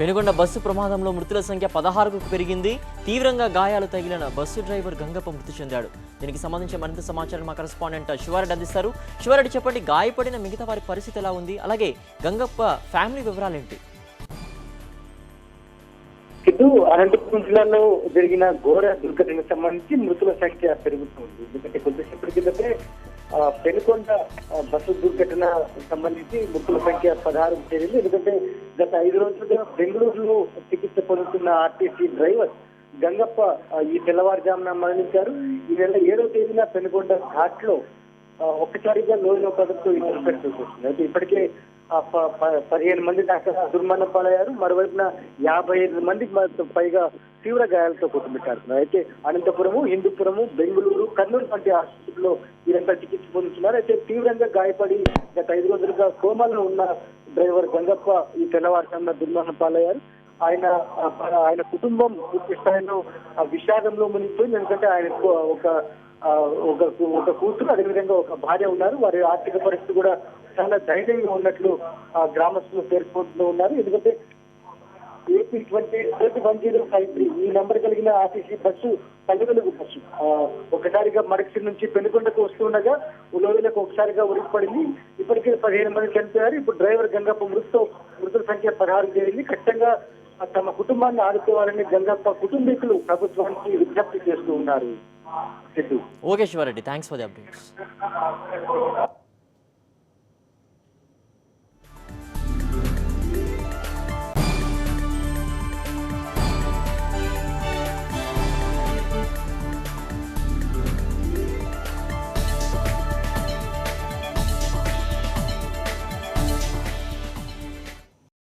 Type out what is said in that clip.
Penugonda bus ప్రమాదంలో మృతుల సంఖ్య 16కు పెరిగింది. తీవ్రంగా గాయాలు తగిలిన బస్సు డ్రైవర్ గంగప్ప మృతి చెందాడు. దీనికి సంబంధించి మరింత సమాచారం మా కరెస్పాండెంట్ శివారెడ్డి అందిస్తారు. శివారెడ్డి, చెప్పండి, గాయపడిన మిగతా వారి పరిస్థితి ఎలా ఉంది? అలాగే గంగప్ప ఫ్యామిలీ వివరాలేంటి? ఇటు అనంతపురం జిల్లాలో జరిగిన ఘోర దుర్ఘటనకు సంబంధించి మృతుల సంఖ్య పెరుగుతుంది. ఎందుకంటే కొద్దిసేపటి కిందటే పెనుకొండ బస్సు దుర్ఘటన సంబంధించి మృతుల సంఖ్య 16 చేరింది. ఎందుకంటే గత 5 రోజులుగా బెంగళూరులో చికిత్స పొందుతున్న ఆర్టీసీ డ్రైవర్ గంగప్ప ఈ తెల్లవారుజామున మరణించారు. ఈ నెల 7వ తేదీన పెనుకొండ ఘాట్ లో ఒక్కసారిగా లోయలో పడుతూ ఇన్సిడెంట్ వస్తుంది. అయితే ఇప్పటికే 15 మంది దాకా దుర్మరణ పాలయ్యారు. మరోవైపున 55 మందికి పైగా తీవ్ర గాయాలతో కొట్టుమిట్టాడుతున్నారు. అయితే అనంతపురము, హిందూపురము, బెంగళూరు, కర్నూలు వంటి ఆసుపత్రుల్లో వీరంతా చికిత్స పొందుతున్నారు. అయితే తీవ్రంగా గాయపడి గత 5 రోజులుగా కోమాలో ఉన్న డ్రైవర్ గంగప్ప ఈ తెల్లవారుజామున దుర్మరణ పాలయ్యారు. ఆయన కుటుంబం పూర్తి స్థాయిలో విషాదంలో మునిగిపోయింది. ఎందుకంటే ఆయనకు ఒక కూతురు, అదేవిధంగా ఒక భార్య ఉన్నారు. వారి ఆర్థిక పరిస్థితి కూడా చాలా ధైర్యంగా ఉన్నట్లు గ్రామస్తులు పేర్కొంటూ ఉన్నారు. ఎందుకంటే AP 201053 ఈ నంబర్ కలిగిన ఆర్టీసీ బస్సు పల్లెలకు బస్సు ఒకసారిగా మడక్సిరి నుంచి పెనుకొండకు వస్తుండగా ఉలోవిలకు ఒకసారిగా ఉరికిపడింది. ఇప్పటికే 15 మంది చనిపోయారు. ఇప్పుడు డ్రైవర్ గంగప్ప మృతుల సంఖ్య 16 చేరింది. ఖచ్చితంగా తమ కుటుంబాన్ని ఆదుకోవాలని గంగప్ప కుటుంబీకులు ప్రభుత్వానికి విజ్ఞప్తి చేస్తూ ఉన్నారు. Okay Shiva Reddy, thanks for the updates.